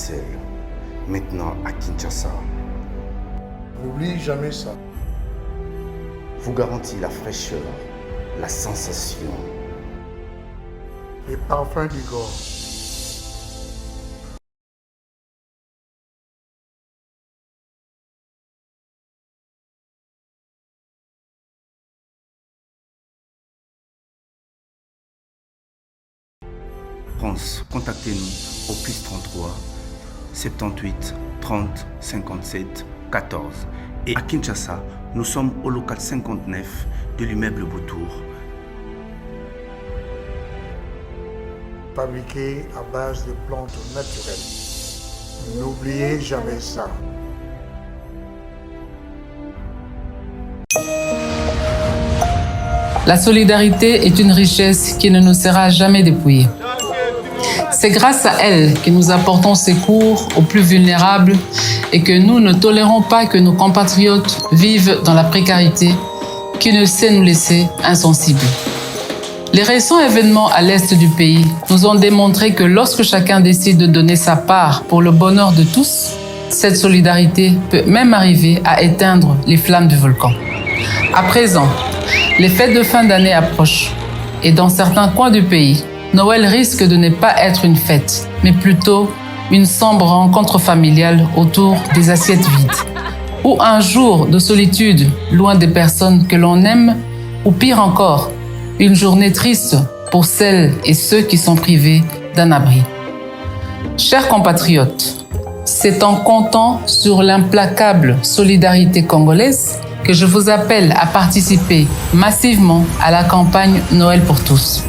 Bruxelles, maintenant à Kinshasa, N'oublie jamais ça. vous garantit la fraîcheur, la sensation. Les parfums d'Igor. France, contactez-nous au +33 78 30 57 14. Et à Kinshasa, nous sommes au local 59 de l'immeuble Boutour. Fabriqué à base de plantes naturelles. N'oubliez jamais ça. La solidarité est une richesse qui ne nous sera jamais dépouillée. C'est grâce à elle que nous apportons secours aux plus vulnérables et que nous ne tolérons pas que nos compatriotes vivent dans la précarité qui ne sait nous laisser insensibles. Les récents événements à l'est du pays nous ont démontré que lorsque chacun décide de donner sa part pour le bonheur de tous, cette solidarité peut même arriver à éteindre les flammes du volcan. À présent, les fêtes de fin d'année approchent et dans certains coins du pays, Noël risque de ne pas être une fête, mais plutôt une sombre rencontre familiale autour des assiettes vides. Ou un jour de solitude loin des personnes que l'on aime, ou pire encore, une journée triste pour celles et ceux qui sont privés d'un abri. Chers compatriotes, c'est en comptant sur l'implacable solidarité congolaise que je vous appelle à participer massivement à la campagne Noël pour tous.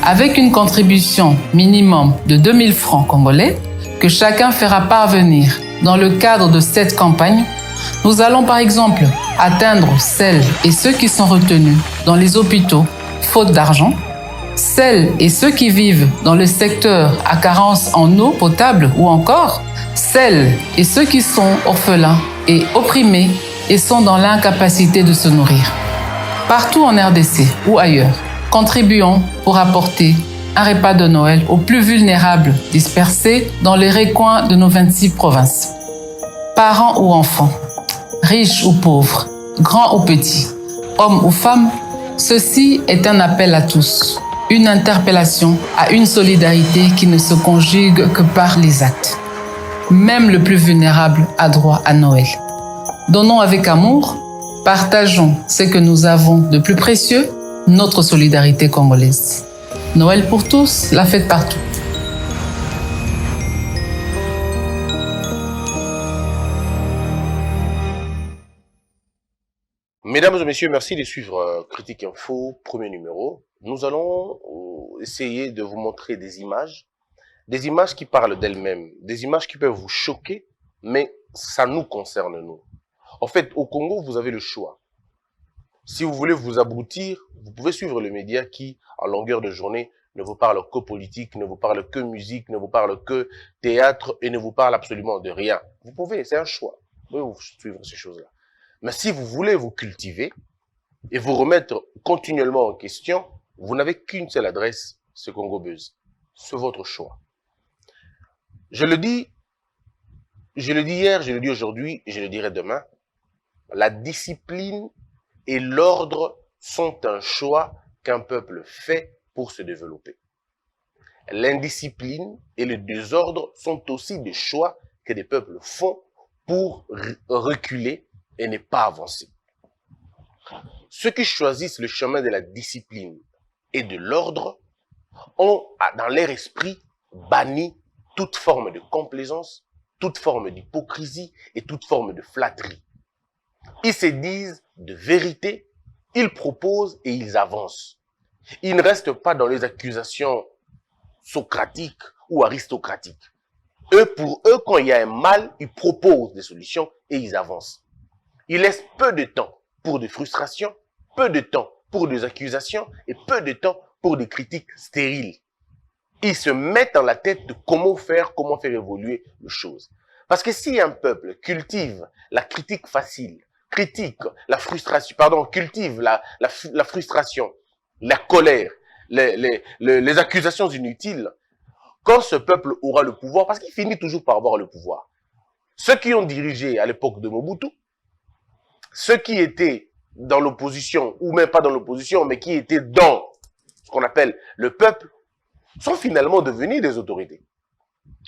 Avec une contribution minimum de 2000 francs congolais que chacun fera parvenir dans le cadre de cette campagne, nous allons par exemple atteindre celles et ceux qui sont retenus dans les hôpitaux faute d'argent, celles et ceux qui vivent dans le secteur à carence en eau potable ou encore celles et ceux qui sont orphelins et opprimés et sont dans l'incapacité de se nourrir. Partout en RDC ou ailleurs, contribuons pour apporter un repas de Noël aux plus vulnérables dispersés dans les recoins de nos 26 provinces. Parents ou enfants, riches ou pauvres, grands ou petits, hommes ou femmes, ceci est un appel à tous, une interpellation à une solidarité qui ne se conjugue que par les actes. Même le plus vulnérable a droit à Noël. Donnons avec amour, partageons ce que nous avons de plus précieux, notre solidarité congolaise. Noël pour tous, la fête partout. Mesdames et messieurs, merci de suivre Critique Info, premier numéro. Nous allons essayer de vous montrer des images qui parlent d'elles-mêmes, des images qui peuvent vous choquer, mais ça nous concerne, nous. En fait, au Congo, vous avez le choix. Si vous voulez vous abrutir, vous pouvez suivre les médias qui, en longueur de journée, ne vous parlent que politique, ne vous parlent que musique, ne vous parlent que théâtre et ne vous parlent absolument de rien. Vous pouvez, c'est un choix. Vous pouvez vous suivre ces choses-là. Mais si vous voulez vous cultiver et vous remettre continuellement en question, vous n'avez qu'une seule adresse, c'est Congo Buzz. C'est votre choix. Je le dis hier, je le dis aujourd'hui et je le dirai demain. La discipline et l'ordre sont un choix qu'un peuple fait pour se développer. L'indiscipline et le désordre sont aussi des choix que des peuples font pour reculer et ne pas avancer. Ceux qui choisissent le chemin de la discipline et de l'ordre ont, dans leur esprit, banni toute forme de complaisance, toute forme d'hypocrisie et toute forme de flatterie. Ils se disent de vérité, ils proposent et ils avancent. Ils ne restent pas dans les accusations socratiques ou aristocratiques. Pour eux, quand il y a un mal, ils proposent des solutions et ils avancent. Ils laissent peu de temps pour des frustrations, peu de temps pour des accusations et peu de temps pour des critiques stériles. Ils se mettent dans la tête de comment faire évoluer les choses. Parce que si un peuple cultive la critique facile, cultive la frustration, la colère, les accusations inutiles, quand ce peuple aura le pouvoir, parce qu'il finit toujours par avoir le pouvoir, ceux qui ont dirigé à l'époque de Mobutu, ceux qui étaient dans l'opposition, ou même pas dans l'opposition, mais qui étaient dans ce qu'on appelle le peuple, sont finalement devenus des autorités.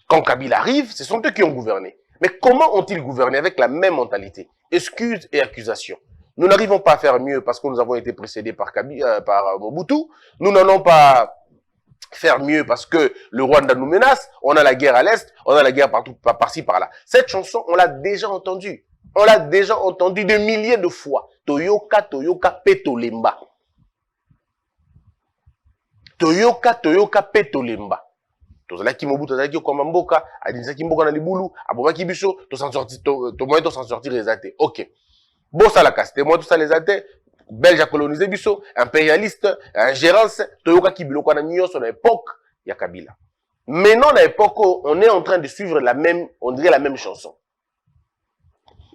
Quand Kabila arrive, ce sont eux qui ont gouverné. Mais comment ont-ils gouverné avec la même mentalité? Excuses et accusations. Nous n'arrivons pas à faire mieux parce que nous avons été précédés par Mobutu. Nous n'allons pas faire mieux parce que le Rwanda nous menace. On a la guerre à l'Est, on a la guerre partout, par-ci, par-là. Cette chanson, on l'a déjà entendue. On l'a déjà entendue des milliers de fois. Toyoka, Toyoka, Petolemba. Toyoka, Toyoka, Petolemba. Tozalaki Mobutu, tozalaki Okoma Mboka, adinisaki Mboka na libulu, abomaki biso, to s'en sortir les athées. Ok. Bon, ça la casse. Moi, tout ça les athées. Belge a colonisé biso, impérialiste, ingérence, Toyoka Kibiloko na nyos, on a époque, il y a Kabila. Maintenant, à l'époque, on est en train de suivre la même, on dirait la même chanson.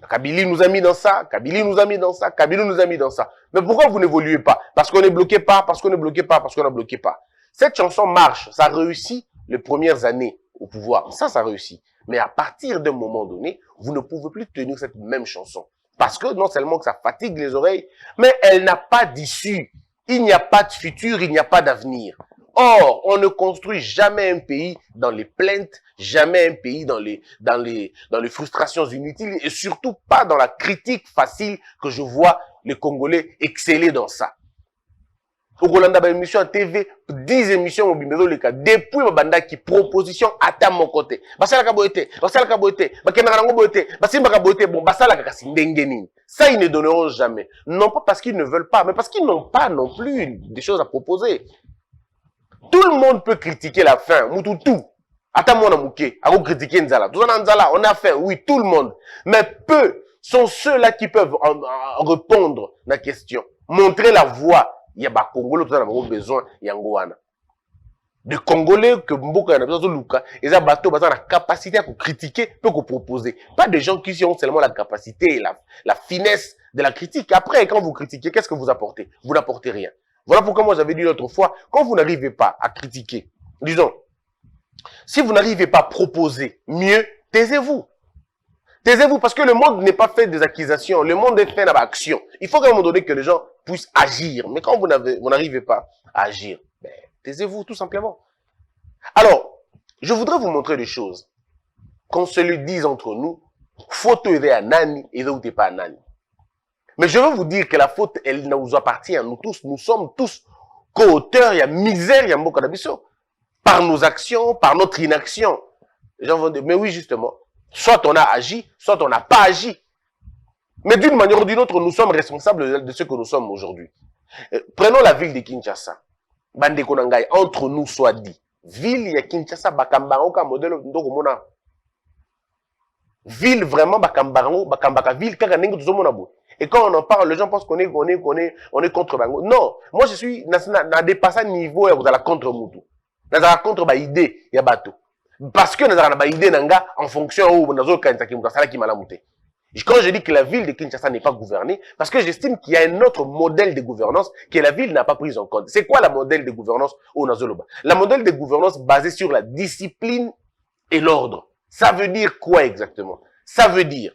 Kabila nous a mis dans ça, Kabila nous a mis dans ça, Kabila nous a mis dans ça. Mais pourquoi vous n'évoluez pas? Parce qu'on est bloqué pas, parce qu'on est bloqué pas, parce qu'on a bloqué pas. Cette chanson marche, ça réussit les premières années au pouvoir. Ça réussit. Mais à partir d'un moment donné, vous ne pouvez plus tenir cette même chanson. Parce que non seulement que ça fatigue les oreilles, mais elle n'a pas d'issue. Il n'y a pas de futur, il n'y a pas d'avenir. Or, on ne construit jamais un pays dans les plaintes, jamais un pays dans les frustrations inutiles et surtout pas dans la critique facile que je vois les Congolais exceller dans ça. Au Rolanda, ba émission à TV, 10 émissions au Bimedo Leka, depuis ma banda qui proposition à mon côté. Basala kaboete, bakena boete, basimba kaboete, bon, basala kakasi ndengeni. Ça, ils ne donneront jamais. Non pas parce qu'ils ne veulent pas, mais parce qu'ils n'ont pas non plus des choses à proposer. Tout le monde peut critiquer la faim, tout. Attends, mon amouké, à vous critiquer Nzala. Tout Nzala, on a faim, oui, tout le monde. Mais peu sont ceux-là qui peuvent répondre à la question. Montrer la voie. Il y a des Congolais qui ont besoin de des Congolais que Mboka n'a besoin de Luka. Et ça, bateau, la capacité à critiquer, peut proposer. Pas des gens qui ont seulement la capacité et la finesse de la critique. Après, quand vous critiquez, qu'est-ce que vous apportez? Vous n'apportez rien. Voilà pourquoi moi j'avais dit l'autre fois, quand vous n'arrivez pas à critiquer, disons, si vous n'arrivez pas à proposer mieux, taisez-vous. Taisez-vous parce que le monde n'est pas fait des accusations, le monde est fait d'action. Il faut qu'à un moment donné que les gens puissent agir. Mais quand vous n'arrivez pas à agir, ben, taisez-vous tout simplement. Alors, je voudrais vous montrer des choses. Qu'on se le dise entre nous, faute est à Nani et l'autre n'est pas à Nani. Mais je veux vous dire que la faute, elle nous appartient à nous tous. Nous sommes tous co-auteurs, il y a misère, il y a Mboka Nabiso. Par nos actions, par notre inaction. Les gens vont dire, mais oui, justement. Soit on a agi, soit on n'a pas agi. Mais d'une manière ou d'une autre, nous sommes responsables de ce que nous sommes aujourd'hui. Prenons la ville de Kinshasa. Bande Konangai, entre nous soit dit. Ville ya Kinshasa, Bakambaroka, modèle Ndokomona. Ville vraiment, Bakambaka, ville, Kaganengo, Zomonabo. Et quand on en parle, les gens pensent qu'on est contre Bango. Non, moi je suis, n'a dépassé niveau, vous allez contre Moutou. Vous allez contre ba idée, ya bateau. Parce que nous avons une idée en fonction où nous avons quand je dis que la ville de Kinshasa n'est pas gouvernée, parce que j'estime qu'il y a un autre modèle de gouvernance que la ville n'a pas pris en compte. C'est quoi la modèle de gouvernance au Nazoloba? La modèle de gouvernance basée sur la discipline et l'ordre. Ça veut dire quoi exactement? Ça veut dire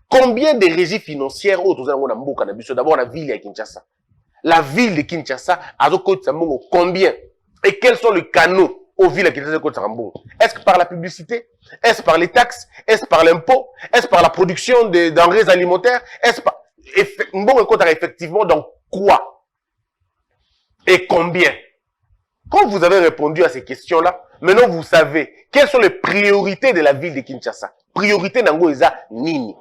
combien de régies financières d'abord la ville de Kinshasa. La ville de Kinshasa a combien? Et quels sont les canaux aux villes qui sont Est-ce que par la publicité? Est-ce par les taxes? Est-ce par l'impôt? Est-ce par la production des denrées alimentaires? Est-ce par... effectivement dans quoi? Et combien? Quand vous avez répondu à ces questions-là, maintenant vous savez quelles sont les priorités de la ville de Kinshasa. Priorité Nango Eza Nini.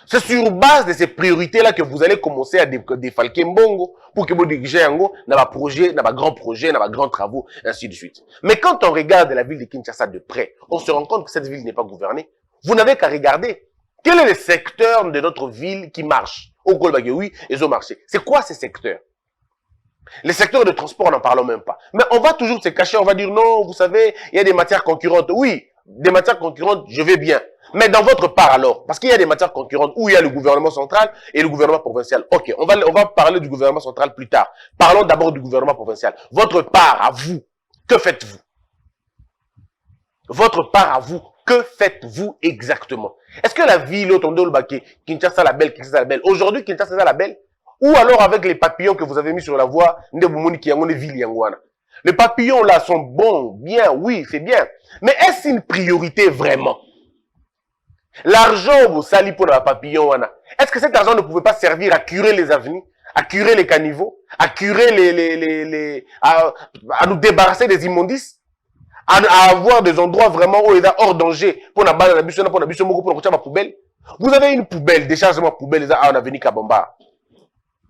C'est sur base de ces priorités-là que vous allez commencer à défalquer Mbongo pour que vous dirigez Yango dans ma projet, dans ma grand projet, dans ma grand travaux, ainsi de suite. Mais quand on regarde la ville de Kinshasa de près, on se rend compte que cette ville n'est pas gouvernée. Vous n'avez qu'à regarder quel est le secteur de notre ville qui marche. Au Golbageoui, ils ont marché. C'est quoi ces secteurs? Les secteurs de transport, on n'en parle même pas. Mais on va toujours se cacher, on va dire non, vous savez, il y a des matières concurrentes. Oui, des matières concurrentes, je vais bien. Mais dans votre part alors, parce qu'il y a des matières concurrentes où il y a le gouvernement central et le gouvernement provincial. Ok, on va parler du gouvernement central plus tard. Parlons d'abord du gouvernement provincial. Votre part à vous, que faites-vous? votre part à vous, que faites-vous exactement? Est-ce que la ville autour de Kinshasa la belle, Kinshasa la belle, aujourd'hui Kinshasa la belle? Ou alors avec les papillons que vous avez mis sur la voie, les papillons là sont bons, bien, oui, c'est bien. Mais est-ce une priorité vraiment? L'argent, vous sali pour la papillon, est-ce que cet argent ne pouvait pas servir à curer les avenues, à curer les caniveaux, à curer à nous débarrasser des immondices, à avoir des endroits vraiment où il est hors danger pour la poubelle? Vous avez une poubelle, déchargement poubelle, on a venu Kabamba.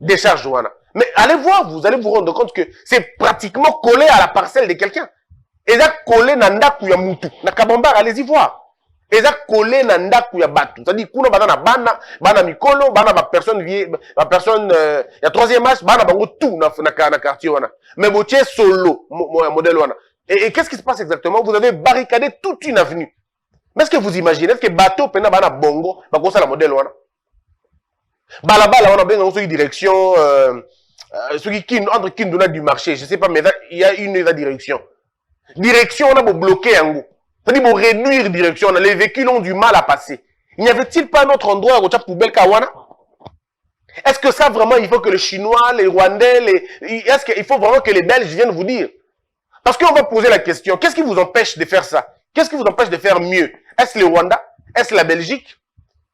Décharge, mais allez voir, vous allez vous rendre compte que c'est pratiquement collé à la parcelle de quelqu'un. Et ça collé na ndaku ya mutu. Na Kabamba, allez-y voir. Et ça collé na ndaku ya batu. C'est-à-dire, kuna bana mikolo, bana personne vieille, personne, y a troisième âge, bana bango tout na quartier wana. Mais botier solo, modèle wana. Et qu'est-ce qui se passe exactement? Vous avez barricadé toute une avenue. Mais est-ce que vous imaginez, est-ce que bateau pena bana bongo, bako ça la modèle wana? Balabala, on a bien dans une direction, entre Kinduna du marché, je sais pas, mais il y a une direction. Direction, on a beau bloquer un goût. C'est-à-dire, pour réduire direction, les véhicules ont du mal à passer. Il n'y avait-il pas un autre endroit où tu as poubelle Kawana? Est-ce que ça vraiment, il faut que les Chinois, les Rwandais, est-ce qu'il faut vraiment que les Belges viennent vous dire? Parce qu'on va poser la question, qu'est-ce qui vous empêche de faire ça? Qu'est-ce qui vous empêche de faire mieux? Est-ce le Rwanda? Est-ce la Belgique?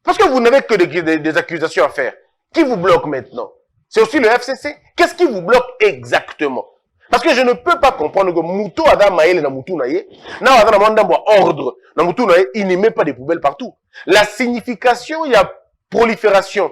Parce que vous n'avez que des accusations à faire. Qui vous bloque maintenant? C'est aussi le FCC. Qu'est-ce qui vous bloque exactement? Parce que je ne peux pas comprendre que Moutou Adam Maël na Moutou Naye, na Adam Mandambo ordre, na Moutou Naye, il ne met pas des poubelles partout. La signification, il y a prolifération,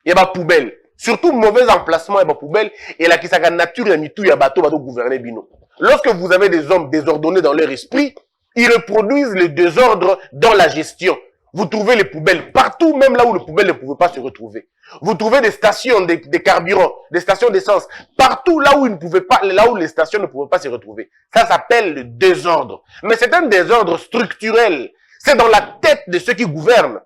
il y a pas poubelle. Surtout mauvais emplacement, il y a pas poubelle. Et la kisaka nature, il y a mitou, il y a bateau gouverner bino. Lorsque vous avez des hommes désordonnés dans leur esprit, ils reproduisent le désordre dans la gestion. Vous trouvez les poubelles partout, même là où les poubelles ne pouvaient pas se retrouver. Vous trouvez des stations de carburant, des stations d'essence, partout là où ils ne pouvaient pas, là où les stations ne pouvaient pas se retrouver. Ça s'appelle le désordre. Mais c'est un désordre structurel. C'est dans la tête de ceux qui gouvernent.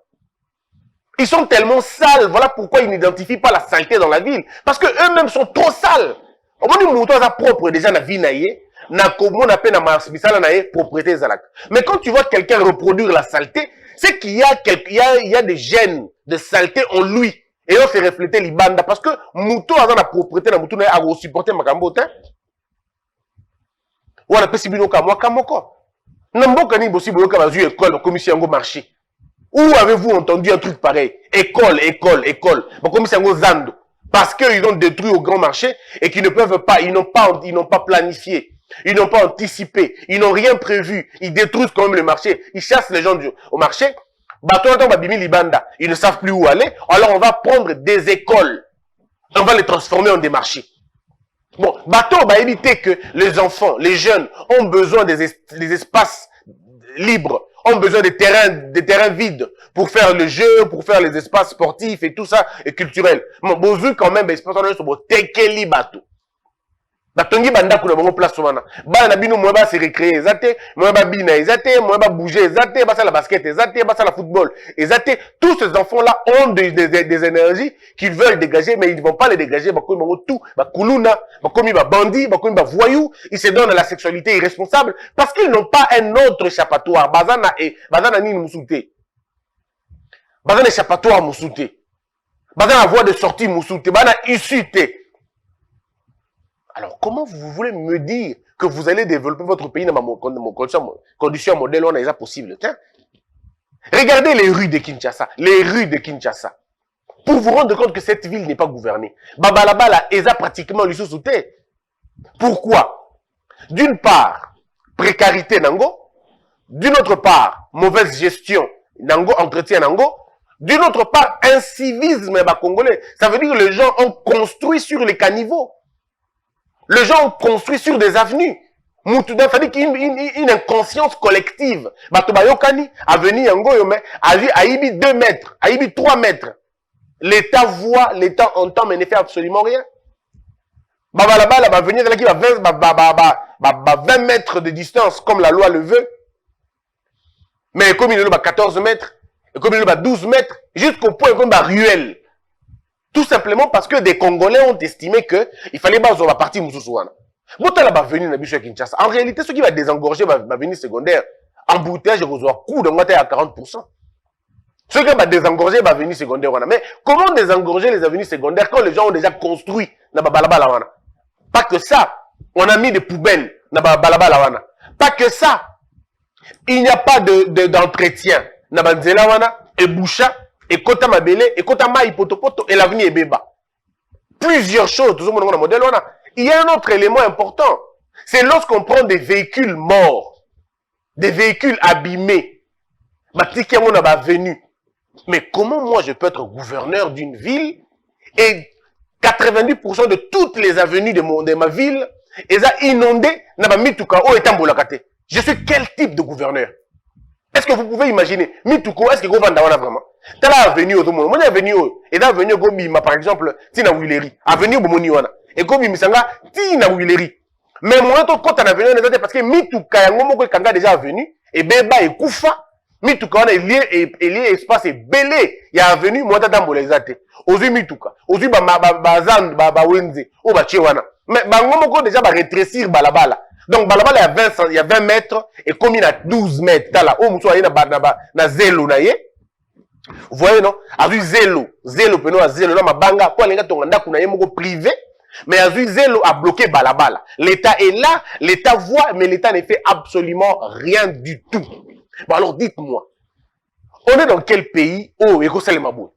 Ils sont tellement sales, voilà pourquoi ils n'identifient pas la saleté dans la ville. Parce que eux-mêmes sont trop sales. On va dire que propre déjà na vie naïe, na komo na peine na naïe propriété zalak. Mais quand tu vois quelqu'un reproduire la saleté, c'est qu'il y a des gènes de saleté en lui. Et on fait refléter l'ibanda. Parce que Mouto a la propriété na Mouto a supporté Makambotin. Ou on a fait Bino Kamwa Kamoko. Namboka ni bossi boyoka bazu école, commission go marché. Où avez-vous entendu un truc pareil? École. Commission go Zando. Parce qu'ils ont détruit au grand marché et qu'ils ne peuvent pas, ils n'ont pas planifié. Ils n'ont pas anticipé. Ils n'ont rien prévu. Ils détruisent quand même le marché. Ils chassent les gens au marché. Ils ne savent plus où aller. Alors on va prendre des écoles. On va les transformer en des marchés. Bon, bateau va éviter que les enfants, les jeunes ont besoin des espaces libres, ont besoin des terrains vides pour faire le jeu, pour faire les espaces sportifs et tout ça, et culturels. Bon, besoin quand même, espace tekeli bateau. Batongi banda kuna bango place wana. Ba na bino moeba se recréer, ezate, moeba bina, ezate, moeba bouger, ezate, ba ça la basket, ezate, ba ça la football, ezate. Tous ces enfants-là ont des énergies qu'ils veulent dégager, mais ils ne vont pas les dégager. Ba komi bango tout, ba kuluna, ba komi ba bandi, ba komi ba voyou. Ils se donnent à la sexualité irresponsable parce qu'ils n'ont pas un autre échappatoire. Bazana ni musute. Bazana échappatoire musute. Bazana voie de sortie musute. Bazana issue. Alors, comment vous voulez me dire que vous allez développer votre pays dans ma condition modèle, on a déjà possible? Tiens. Regardez les rues de Kinshasa. Pour vous rendre compte que cette ville n'est pas gouvernée. Babalabala, eza pratiquement lui sous-souté. Pourquoi? D'une part, précarité nango. D'une autre part, mauvaise gestion nango, entretien nango. D'une autre part, incivisme congolais. Ça veut dire que les gens ont construit sur les caniveaux. Les gens ont construit sur des avenues. C'est-à-dire qu'il y a une inconscience collective. Batobayokani, avenue Yangoyome, Aïbi 2 mètres, Aïbi 3 mètres. L'État voit, l'État entend, mais ne fait absolument rien. Là-bas, va venir qui va 20 mètres de distance, comme la loi le veut. Mais comme il est 14 mètres, comme il est 12 mètres, jusqu'au point comme ruelle. Tout simplement parce que des Congolais ont estimé que il fallait pas la partie Moussouana. En réalité, ce qui va désengorger va venir secondaire. embouteillage et coût d'augmenter à 40%. Ceux qui ont désengorgé les avenues secondaires. Mais comment désengorger les avenues secondaires quand les gens ont déjà construit na balabala wana? Pas que ça, on a mis des poubelles na balabala wana. Pas que ça, il n'y a pas d'entretien na banzela wana et boucha et kota mabele et kota mai potopoto et l'avenir est béba. Plusieurs choses, tout le monde a un modèle wana. Il y a un autre élément important, c'est lorsqu'on prend des véhicules morts, des véhicules abîmés, batiki on a venu. Mais comment moi je peux être gouverneur d'une ville et 90% de toutes les avenues de ma ville est inondées n'a mituka o etambolakate. Je suis quel type de gouverneur? Est-ce que vous pouvez imaginer mituko est-ce que go vanda wana vraiment? Tala avenue au monde, mon avenue et dans avenue go bima par exemple tina wileri, avenue bomoni wana. Et go bimisanga tina wileri. Mais moi to kota na avenue na parce que mituka yango moko kanga déjà avenue et beba et kufa. Mituka wana lié espace est belé. Il y a avenue moi tata les ozu mituka ozu bazan wenze o ba wana. Mais bango moko déjà ba rétrécir balabala. Donc balabala il y a 20 mètres et comme il a 12 mètres là o muso ayina na zelo na ye. Vous voyez non? Azu zelo peno a zelo na mabanga kwa lenga tonga ndaku na ye moko privé. Mais azu zelo a bloqué balabala. L'état est là, l'état voit mais l'état ne fait absolument rien du tout. Bon alors dites-moi, on est dans quel pays? Oh, eko salema boy.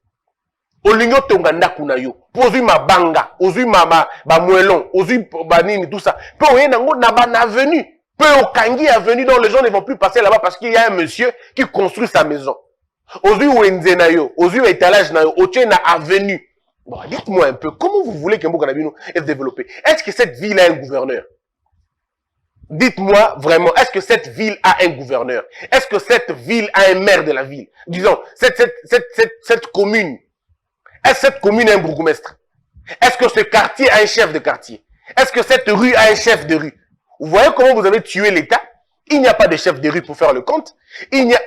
Olingo tonga ndaku na yo. Ozui mabanga, ozui muelon, ozui banini tout ça. Peu oye nango na ban avenue. Peu okangi avenue dont les gens ne vont plus passer là-bas parce qu'il y a un monsieur qui construit sa maison. Ozui wenze na yo, ozui étalage na yo, otie na avenue. Bon, dites-moi un peu, comment vous voulez que Mboka Nabino est développé? Est-ce que cette ville a un gouverneur? Dites-moi vraiment, est-ce que cette ville a un gouverneur? Est-ce que cette ville a un maire de la ville? Disons, cette commune, est-ce que cette commune a un bourgmestre? Est-ce que ce quartier a un chef de quartier? Est-ce que cette rue a un chef de rue? Vous voyez comment vous avez tué l'État? Il n'y a pas de chef de rue pour faire le compte. Il n'y a...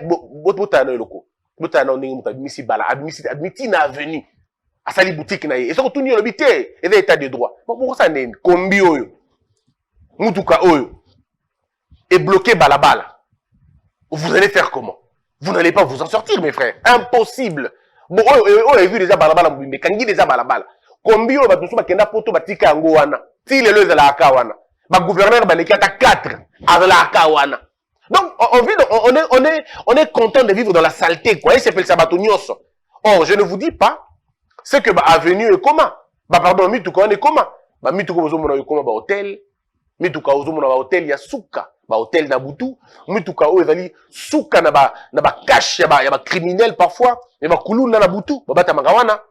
Admiti na avenue. Asali boutique na ye. Et ça, tout n'y a l'habité. Et l'état de droit. Pourquoi ça n'est combi oyo? Mutuka oyo. Et bloqué balabala. Vous allez faire comment? Vous n'allez pas vous en sortir, mes frères. Impossible. Bon, on a vu déjà balabala, mais quand il déjà balabala. Combien on va tout ça, kenda poto batika angoana. Si les leus à la akawana. Ba gouverneur ba neki ata 4 à la akawana. Donc, on est content de vivre dans la saleté, quoi. Il s'appelle Sabatonios. Or, je ne vous dis pas, c'est que ba avenue est comment? Ba pardon, mituka on est comment? Ba mituka ozo mona comment ba hôtel. Mituka ozo mona ba hôtel ya suka. Ba hôtel na butu, mituka o ezali suka na ba cache ya ba criminel parfois, et ba kuluna na butu, ba bata magawana.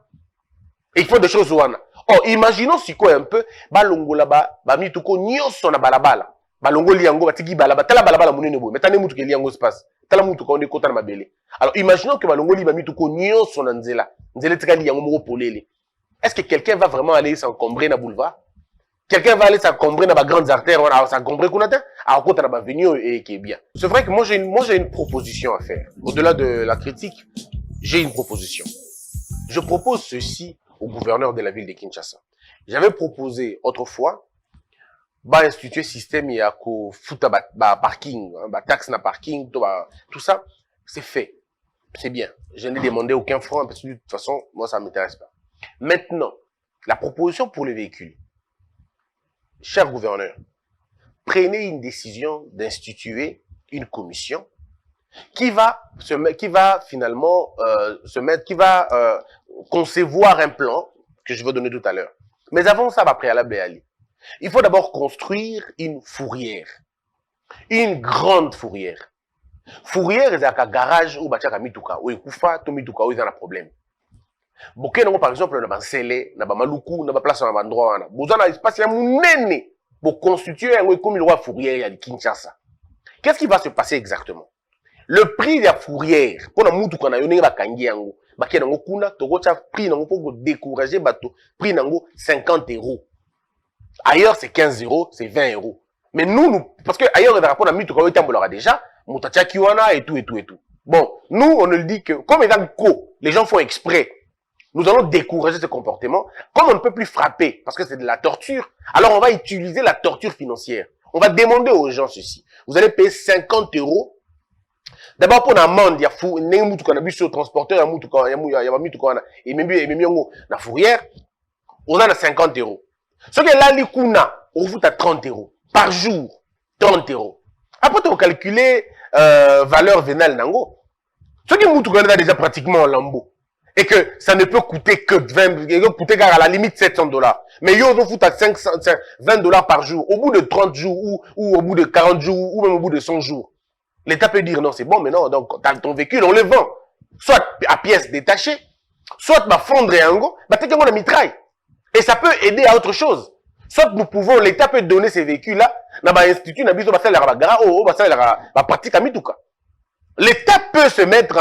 Et il faut des choses wana. Oh, imaginons si quoi un peu, ba longola ba mituko nyoso na balabala. Ba longoli yango batiki balaba, tala balabala munene bo, metane mutuka liango space. Tala mutuka on est kota na mabele. Alors imaginons que ba longoli ba mituko nyoso na nzela. Nzela tikali yango moko polele. Est-ce que quelqu'un va vraiment aller s'encombrer na boulevard? Quelqu'un va aller s'encombrer dans les grandes artères, on va s'encombrer qu'on attend, à côté de la venue et qui est bien. C'est vrai que moi j'ai une proposition à faire. Au-delà de la critique, j'ai une proposition. Je propose ceci au gouverneur de la ville de Kinshasa. J'avais proposé autrefois, instituer système et à foutre parking, taxe na parking, tout ça, c'est fait. C'est bien. Je n'ai demandé aucun franc parce que de toute façon, moi ça m'intéresse pas. Maintenant, la proposition pour les véhicules. Cher gouverneur, prenez une décision d'instituer une commission qui va finalement concevoir un plan que je vais donner tout à l'heure. Mais avant ça, préalable à aller. Il faut d'abord construire une fourrière, une grande fourrière. Fourrière, c'est un garage où bachaka mituka, où ekufa, to mituka, où ils ont un problème. Boké nango par exemple na bansele na bamaluku na place na bandroit wana boza na espace ya munene pour constituer yango comme le roi fourrière ya Kinshasa. Qu'est-ce qui va se passer exactement? Le prix de la fourrière pour na mutu kana yo ndenge bakangi yango baké nango kuna tokocha prix nango pour décourager bato prix nango 50 €. Ailleurs c'est 15 €, c'est 20 €. Mais nous parce que ailleurs dans rapport à mutu kana tambolera déjà mutacha kiwana et tout. Bon, nous on ne le dit que comme étant co, les gens font exprès. Nous allons décourager ce comportement. Comme on ne peut plus frapper, parce que c'est de la torture, alors on va utiliser la torture financière. On va demander aux gens ceci. Vous allez payer 50 € D'abord, pour l'amende, il y a fou, il y a un bus transporteur, il y a un mituka, et même la fourrière, on a 50 €. Ce que là, l'ikuna, on vous à 30 € par jour, 30 €. Après, tu vas calculer valeur vénale nango. Ce qui mituka est déjà pratiquement en lambeau. Et que ça ne peut coûter que 20, coûter à la limite 700 $. Mais yo, on fout à 20 $ par jour, au bout de 30 jours, ou au bout de 40 jours, ou même au bout de 100 jours. L'État peut dire non, c'est bon, mais non, donc ton véhicule, on le vend. Soit à pièces détachées, soit va fondre un go, bah t'es comme la mitraille. Et ça peut aider à autre chose. Soit nous pouvons, l'État peut donner ces véhicules-là, dans l'institut, dans la pratique à mituka. L'État peut se mettre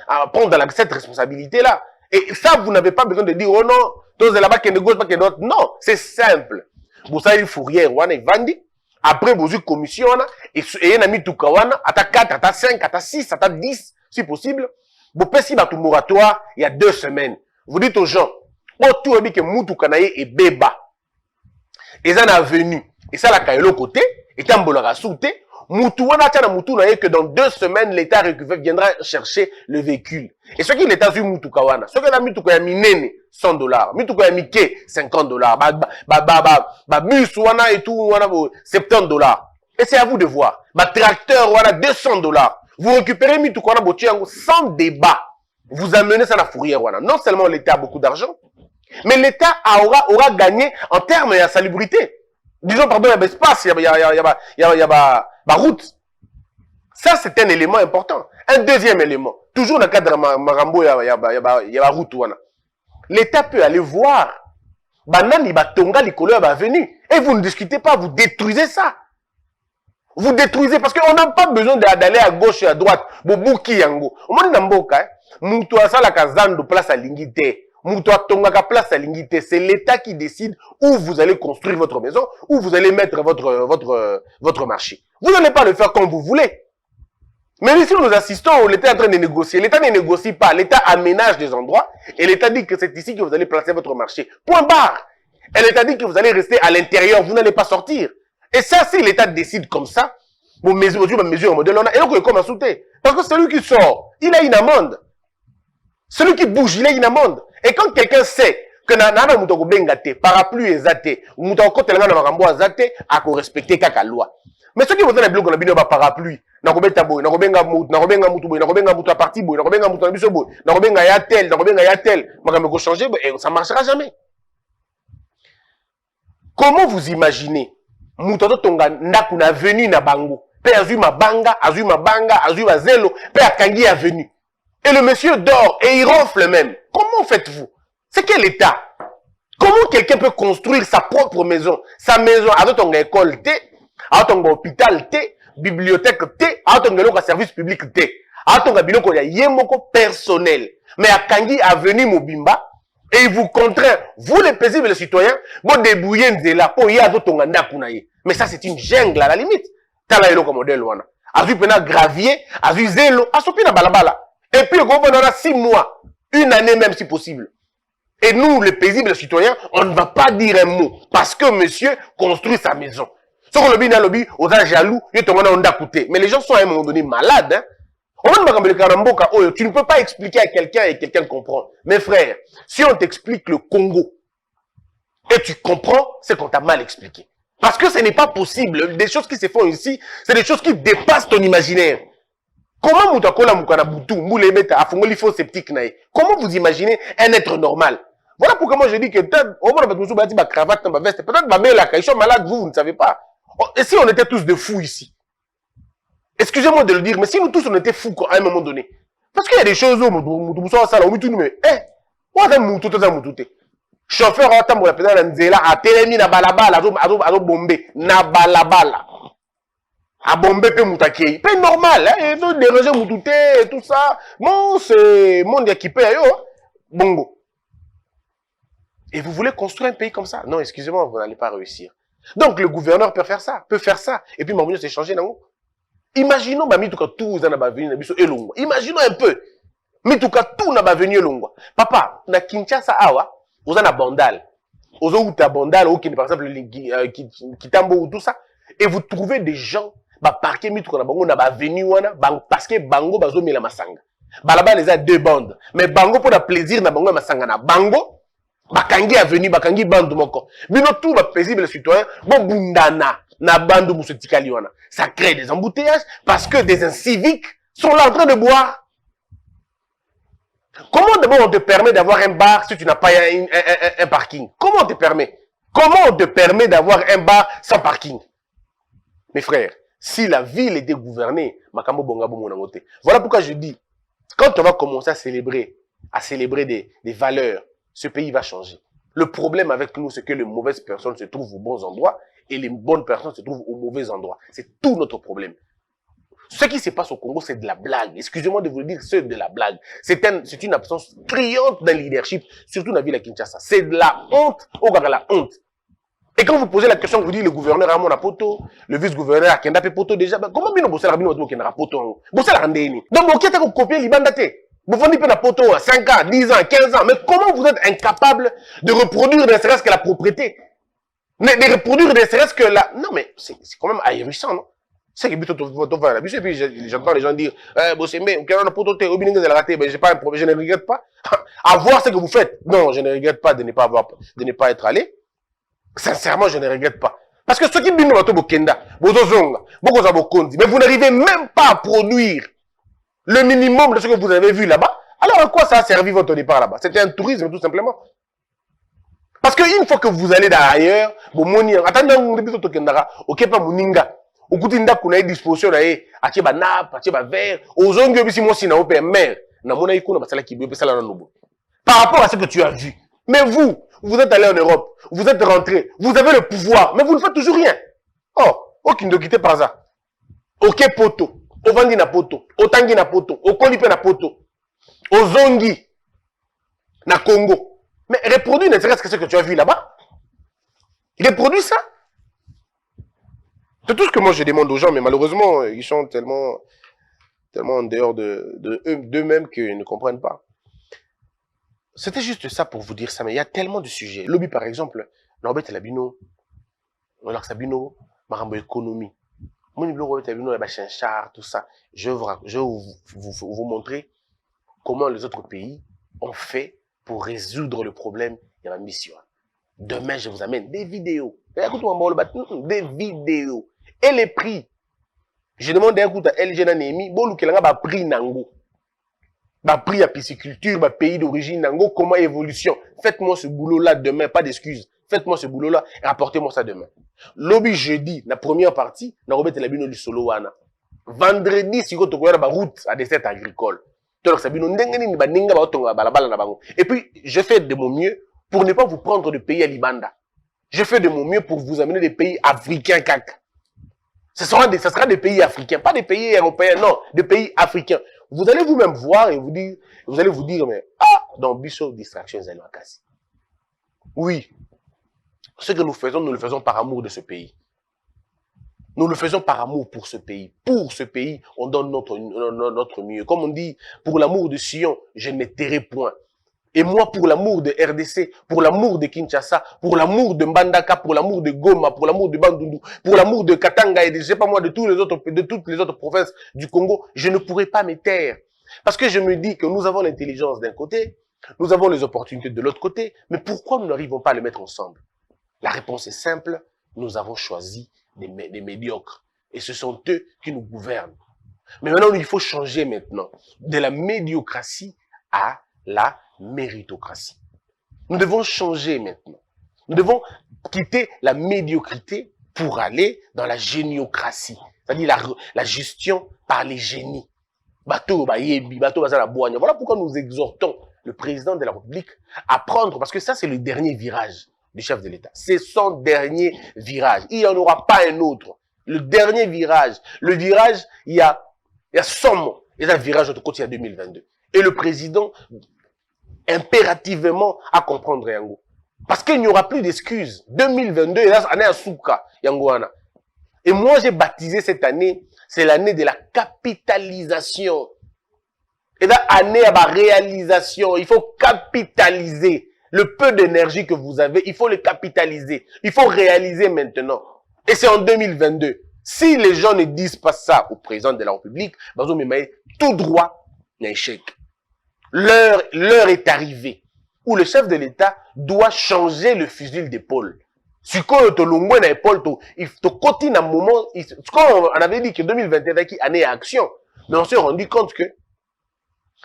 à prendre cette responsabilité-là. Et ça, vous n'avez pas besoin de dire, oh non, tous là-bas qui est de gauche, pas qui est d'autre. Non, c'est simple. Vous savez, fourrière, wana, vandi. Après, vous avez commission, et y a mis tout kawana, à ta 4, à ta 5, à ta 6, à ta 10, si possible. Vous passez dans tout moratoire, il y a 2 semaines. Vous dites aux gens, oh, tout est que moutou kanaye et béba. Et ça n'a venu. Et ça, la kaelo côté, et tambola souté. Moutou, on a tient à moutou, que dans 2 semaines, l'État viendra chercher le véhicule. Et ce qui l'État vu moutou kawana, ce que a moutou kaya minene, 100 $, moutou kaya mike, 50 $, bus, wana et tout, wana, 70 $. Et c'est à vous de voir. Tracteur, wana, 200 $. Vous récupérez moutou kawana, sans débat. Vous amenez ça à la fourrière, wana. Non seulement l'État a beaucoup d'argent, mais l'État aura gagné en termes de salubrité. Disons, pardon, il y a espace, il y a route. Ça, c'est un élément important. Un deuxième élément. Toujours dans le cadre de Marambo, il y a route. L'État peut aller voir. Banani, Batonga, les couleurs va venir. Et vous ne discutez pas, vous détruisez ça. Vous détruisez, parce qu'on n'a pas besoin d'aller à gauche et à droite. Bobuki yango. Au moins, Namboka, Moutoua la Kazando place à Lingite. C'est l'État qui décide où vous allez construire votre maison, où vous allez mettre votre marché. Vous n'allez pas le faire comme vous voulez. Mais ici, nous assistons, l'État est en train de négocier. L'État ne négocie pas. L'État aménage des endroits et l'État dit que c'est ici que vous allez placer votre marché. Point barre. Et l'État dit que vous allez rester à l'intérieur, vous n'allez pas sortir. Et ça, si l'État décide comme ça, bon, mesure, modèle, on a, et donc, il commence à sauter. Parce que celui qui sort, il a une amende. Celui qui bouge, il a une amende. Et quand quelqu'un sait que nana mutoko bengate, parapluie ezate, mutoko telanga na makambo azate, ako respecter kaka loi. Mais ceux qui vont dans les blocs on a bino ba parapluie, na kobeta boy, na kobenga mutu boy, na kobenga mutu à parti boy, na kobenga mutu na biso boy, na kobenga ya tel, makambo ko changer, ça marchera jamais. Comment vous imaginez mutu tonga ndaku na venu na bango, pe azui mabanga, azui zelo, pe akangi a venu. Et le monsieur dort et il ronfle même. Comment faites-vous? C'est quel état? Comment quelqu'un peut construire sa propre maison? Sa maison, avec ton école T, avec ton hôpital T, bibliothèque T, avec ton service public T, avec ton biloko ya yemoko personnel. Mais à Kangi Avenue Mobimba, et il vous contraint, vous les paisibles citoyens, vous débrouillez de là pour y aller ton kunaye. Mais ça c'est une jungle à la limite. Tala yelo comme modèle wana. Azu pena gravier, azu zelo, asopina balabala. Et puis, on aura 6 mois, 1 année même si possible. Et nous, les paisibles citoyens, on ne va pas dire un mot. Parce que monsieur construit sa maison. Ce qu'on lobby, on est jaloux, on a coûté. Mais les gens sont à un moment donné malades. Hein? Tu ne peux pas expliquer à quelqu'un et quelqu'un comprend. Mes frères, si on t'explique le Congo, et tu comprends, c'est qu'on t'a mal expliqué. Parce que ce n'est pas possible. Des choses qui se font ici, c'est des choses qui dépassent ton imaginaire. Comment Comment vous imaginez un être normal? Voilà pourquoi moi je dis que peut-être ils sont malades, vous ne savez pas. Et si on était tous de fous ici? Excusez-moi de le dire, mais si nous tous on était fous à un moment donné. Parce qu'il y a des choses où chauffeur a télémi na balabala, na balabala. À Bombay, peut moutakei. Pas normal, hein. Des régions moutouté, tout ça. Bon, c'est monde équipé, bongo. Et vous voulez construire un pays comme ça? Non, excusez-moi, vous n'allez pas réussir. Donc, le gouverneur peut faire ça. Et puis, Mamouno s'est changé, non? Imaginons, bah, tout n'a pas venu, imaginons un peu. Mais tout cas, tout n'a pas venu, Papa, na Kinshasa, awa, vous en a bandal. Vous avez Bandal, par exemple, Kitambo ou tout ça. Et vous trouvez des gens, ba parquer mituka na bango na ba avenue wana parce que bango bazomela masanga. Balaba les a deux bandes. Mais bango pour le plaisir na bango masanga na bango bakangi avenue bakangi bande moko. Bino tout ba paisible citoyen bon bundana na bande musotikali wana. Ça crée des embouteillages parce que des inciviques sont là en train de boire. Comment d'abord on te permet d'avoir un bar si tu n'as pas un parking? Comment on te permet? Comment on te permet d'avoir un bar sans parking? Mes frères, si la ville était gouvernée, makambo bongabo monangote. Voilà pourquoi je dis, quand on va commencer à célébrer des valeurs, ce pays va changer. Le problème avec nous, c'est que les mauvaises personnes se trouvent aux bons endroits et les bonnes personnes se trouvent aux mauvais endroits. C'est tout notre problème. Ce qui se passe au Congo, c'est de la blague. Excusez-moi de vous le dire, c'est de la blague. C'est une absence criante d'un leadership, surtout dans la ville de Kinshasa. C'est de la honte, au gars la honte. Et quand vous posez la question, vous dites le gouverneur a mon apoto, le vice-gouverneur a Kenda Poto déjà, comment bien vous savez la Kenda Poto? Vous savez la rendez-vous. Donc, vous avez copié l'Ibandate. Vous vendez pas la poto à 5 ans, 10 ans, 15 ans. Mais comment vous êtes incapable de reproduire ne serait-ce que la propriété? De reproduire ne serait-ce que la... Non, mais c'est quand même ahurissant, non? C'est que et puis j'entends les gens dire je ne regrette pas. Avoir ce que vous faites. Non, je ne regrette pas de ne pas être allé. Sincèrement, je ne regrette pas. Parce que ce qui mais vous n'arrivez même pas à produire le minimum de ce que vous avez vu là-bas. Alors à quoi ça a servi votre départ là-bas? C'était un tourisme tout simplement. Parce qu'une fois que vous allez d'ailleurs, okutinda kuna disposition na ye atie ba nappe atie ba verre ozongi obisi mosi na ope mer na mona ikuna basala kibo pesala na nobo par rapport à ce que tu as vu. Mais vous êtes allé en Europe, vous êtes rentré, vous avez le pouvoir, mais vous ne faites toujours rien. Oh, aucun de quitter par ça. OK poto, ovandi na poto, otangi na poto, okolipe na poto, ozongi na Congo. Mais reproduis ne serait-ce que ce que tu as vu là-bas. Reproduis ça. C'est tout ce que moi je demande aux gens, mais malheureusement, ils sont tellement en dehors d'eux-mêmes qu'ils ne comprennent pas. C'était juste ça pour vous dire ça, mais il y a tellement de sujets. Lobby, par exemple, Norbert Labino, Norbert Sabino, Marambo économie. Mon niveau Norbert Labino, tout ça. Je vais vous montrer comment les autres pays ont fait pour résoudre le problème de la mission. Demain, je vous amène des vidéos. Des vidéos. Et les prix. Je demande un coup à LG Nanemi, bon, qu'il y a un prix nango. Un prix à pisciculture, un pays d'origine nango, comment évolution. Faites-moi ce boulot-là demain, pas d'excuses. Faites-moi ce boulot-là et rapportez-moi ça demain. Lobby jeudi, la première partie, na Robert Labino du solo wana. Vendredi, si vous avez la route à des sites agricoles. Et puis, je fais de mon mieux pour ne pas vous prendre de pays à Libanda. Je fais de mon mieux pour vous amener des pays africains, cac. Ce sera des pays africains, pas des pays européens, non, des pays africains. Vous allez vous-même voir et vous allez vous dire, mais, dans Bissau Distraction, oui. Ce que nous le faisons par amour de ce pays. Nous le faisons par amour pour ce pays. Pour ce pays, on donne notre mieux. Comme on dit, pour l'amour de Sion, je ne tairai point. Et moi, pour l'amour de RDC, pour l'amour de Kinshasa, pour l'amour de Mbandaka, pour l'amour de Goma, pour l'amour de Bandundu, pour l'amour de Katanga et de, je sais pas moi, de toutes les autres provinces du Congo, je ne pourrai pas me taire. Parce que je me dis que nous avons l'intelligence d'un côté, nous avons les opportunités de l'autre côté, mais pourquoi nous n'arrivons pas à les mettre ensemble? La réponse est simple, nous avons choisi des médiocres. Et ce sont eux qui nous gouvernent. Mais maintenant, il faut changer maintenant de la médiocratie à la méritocratie. Nous devons changer maintenant. Nous devons quitter la médiocrité pour aller dans la géniocratie. C'est-à-dire la gestion par les génies. Voilà pourquoi nous exhortons le président de la République à prendre, parce que ça c'est le dernier virage du chef de l'État. C'est son dernier virage. Il n'y en aura pas un autre. Le dernier virage. Le virage, il y a 100 mots. Il y a un virage de côté à 2022. Et le président impérativement à comprendre Yango. Parce qu'il n'y aura plus d'excuses. 2022, et là, année à Souka, Yangoana. Et moi, j'ai baptisé cette année, c'est l'année de la capitalisation. Et là, année à la réalisation. Il faut capitaliser. Le peu d'énergie que vous avez, il faut le capitaliser. Il faut réaliser maintenant. Et c'est en 2022. Si les gens ne disent pas ça au président de la République, tout droit un échec. L'heure est arrivée où le chef de l'État doit changer le fusil d'épaule. Si on avait dit que 2021 est année à action, mais on s'est rendu compte que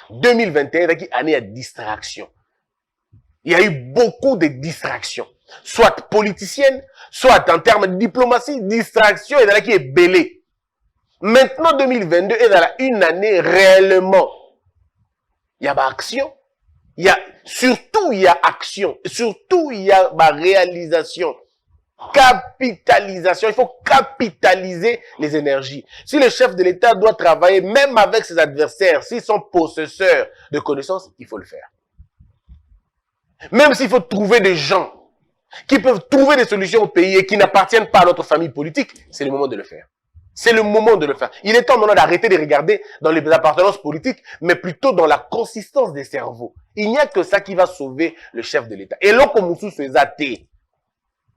2021 est année à distraction. Il y a eu beaucoup de distractions, soit politiciennes, soit en termes de diplomatie, distraction et dans la qui est belée. Maintenant 2022 est dans une année réellement. Il y a action, il y a surtout il y a action, surtout il y a réalisation. Capitalisation, il faut capitaliser les énergies. Si le chef de l'État doit travailler, même avec ses adversaires, s'ils sont possesseurs de connaissances, il faut le faire. Même s'il faut trouver des gens qui peuvent trouver des solutions au pays et qui n'appartiennent pas à notre famille politique, c'est le moment de le faire. C'est le moment de le faire. Il est temps maintenant d'arrêter de regarder dans les appartenances politiques, mais plutôt dans la consistance des cerveaux. Il n'y a que ça qui va sauver le chef de l'État. Et là, comme nous sommes athées,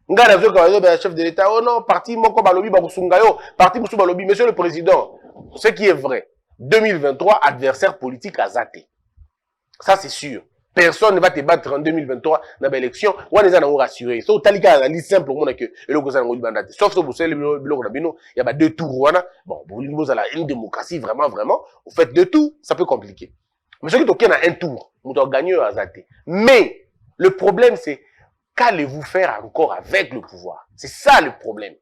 chef de l'État, oh non, parti moko balobi bakusungayo, parti musu balobi, monsieur le président, ce qui est vrai, 2023, adversaire politique à Zate. Ça c'est sûr. Personne ne va te battre en 2023 dans l'élection. On est rassuré. So, talika la liste simple, on a que le gouvernement du mandat. Sauf que vous savez, il y a 2 tours. Bon, vous avez une démocratie vraiment. Vous faites 2 tours, ça peut compliquer. Mais ce qui est a un tour, vous avez gagné à Zate. Mais, le problème c'est, qu'allez-vous faire encore avec le pouvoir? C'est ça le problème.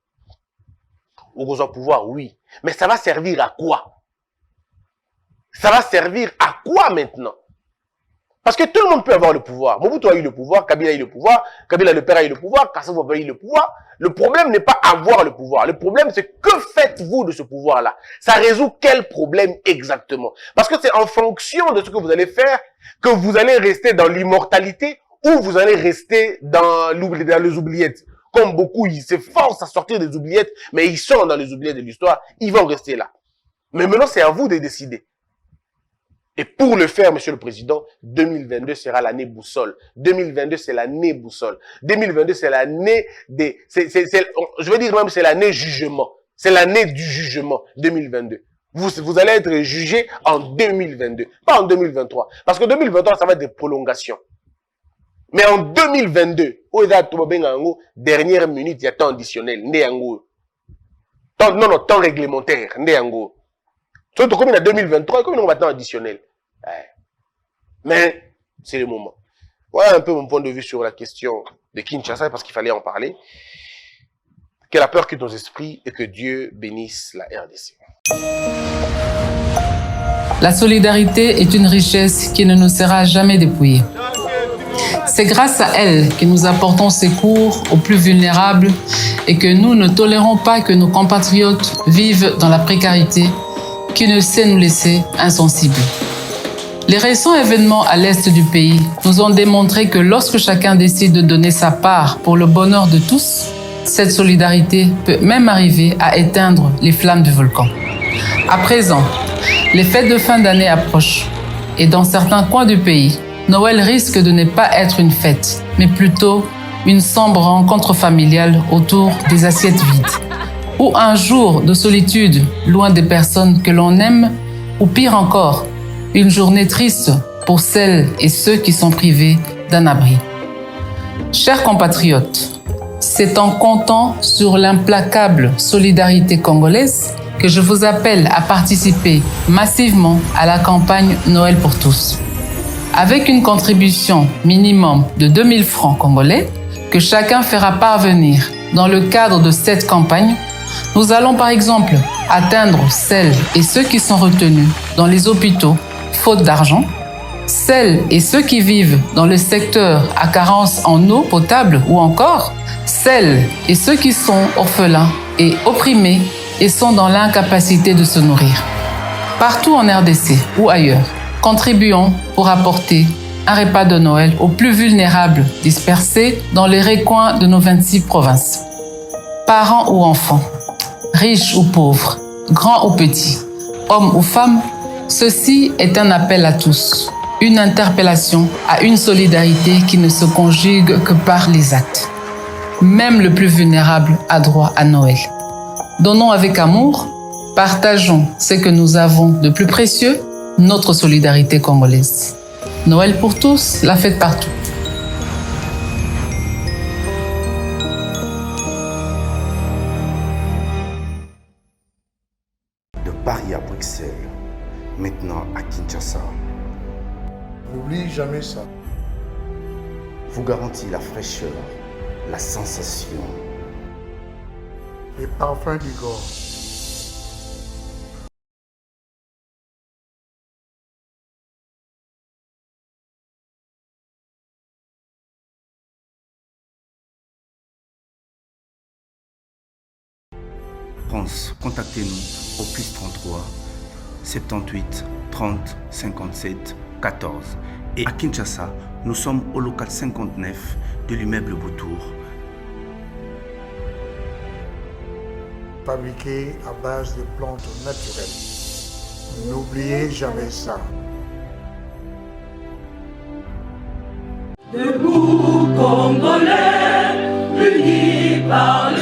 Vous avez pouvoir, oui. Mais ça va servir à quoi? Ça va servir à quoi maintenant? Parce que tout le monde peut avoir le pouvoir. Mobutu a eu le pouvoir, Kabila a eu le pouvoir, Kabila le père a eu le pouvoir, Kassavou a eu le pouvoir. Le problème n'est pas avoir le pouvoir. Le problème, c'est que faites-vous de ce pouvoir-là? Ça résout quel problème exactement? Parce que c'est en fonction de ce que vous allez faire que vous allez rester dans l'immortalité ou vous allez rester dans les oubliettes. Comme beaucoup, ils s'efforcent à sortir des oubliettes, mais ils sont dans les oubliettes de l'histoire, ils vont rester là. Mais maintenant, c'est à vous de décider. Et pour le faire, monsieur le président, 2022 sera l'année boussole. 2022, c'est l'année boussole. 2022, c'est l'année des... je veux dire même, c'est l'année jugement. C'est l'année du jugement, 2022. Vous allez être jugé en 2022, pas en 2023. Parce que 2023, ça va être des prolongations. Mais en 2022, dernière minute, il y a temps additionnel. Temps réglementaire. Surtout comme il y a 2023, comme il y a temps additionnel. Mais c'est le moment. Voilà un peu mon point de vue sur la question de Kinshasa, parce qu'il fallait en parler. Que la peur quitte nos esprits et que Dieu bénisse la RDC. La solidarité est une richesse qui ne nous sera jamais dépouillée. C'est grâce à elle que nous apportons secours aux plus vulnérables et que nous ne tolérons pas que nos compatriotes vivent dans la précarité qui ne sait nous laisser insensibles. Les récents événements à l'est du pays nous ont démontré que lorsque chacun décide de donner sa part pour le bonheur de tous, cette solidarité peut même arriver à éteindre les flammes du volcan. À présent, les fêtes de fin d'année approchent et dans certains coins du pays, Noël risque de ne pas être une fête, mais plutôt une sombre rencontre familiale autour des assiettes vides. Ou un jour de solitude loin des personnes que l'on aime, ou pire encore, une journée triste pour celles et ceux qui sont privés d'un abri. Chers compatriotes, c'est en comptant sur l'implacable solidarité congolaise que je vous appelle à participer massivement à la campagne Noël pour tous. Avec une contribution minimum de 2000 francs congolais que chacun fera parvenir dans le cadre de cette campagne, nous allons par exemple atteindre celles et ceux qui sont retenus dans les hôpitaux faute d'argent, celles et ceux qui vivent dans le secteur à carence en eau potable ou encore celles et ceux qui sont orphelins et opprimés et sont dans l'incapacité de se nourrir. Partout en RDC ou ailleurs, contribuons pour apporter un repas de Noël aux plus vulnérables dispersés dans les recoins de nos 26 provinces. Parents ou enfants, riches ou pauvres, grands ou petits, hommes ou femmes, ceci est un appel à tous, une interpellation à une solidarité qui ne se conjugue que par les actes. Même le plus vulnérable a droit à Noël. Donnons avec amour, partageons ce que nous avons de plus précieux, notre solidarité congolaise. Noël pour tous, la fête partout. De Paris à Bruxelles, maintenant à Kinshasa, N'oublie jamais ça. vous garantit la fraîcheur, la sensation. Les parfums du corps. France, contactez-nous au +33 78 30 57 14. Et à Kinshasa, nous sommes au local 59 de l'immeuble Boutour. Fabriqué à base de plantes naturelles. N'oubliez jamais ça. Debout, Congolais, unis par le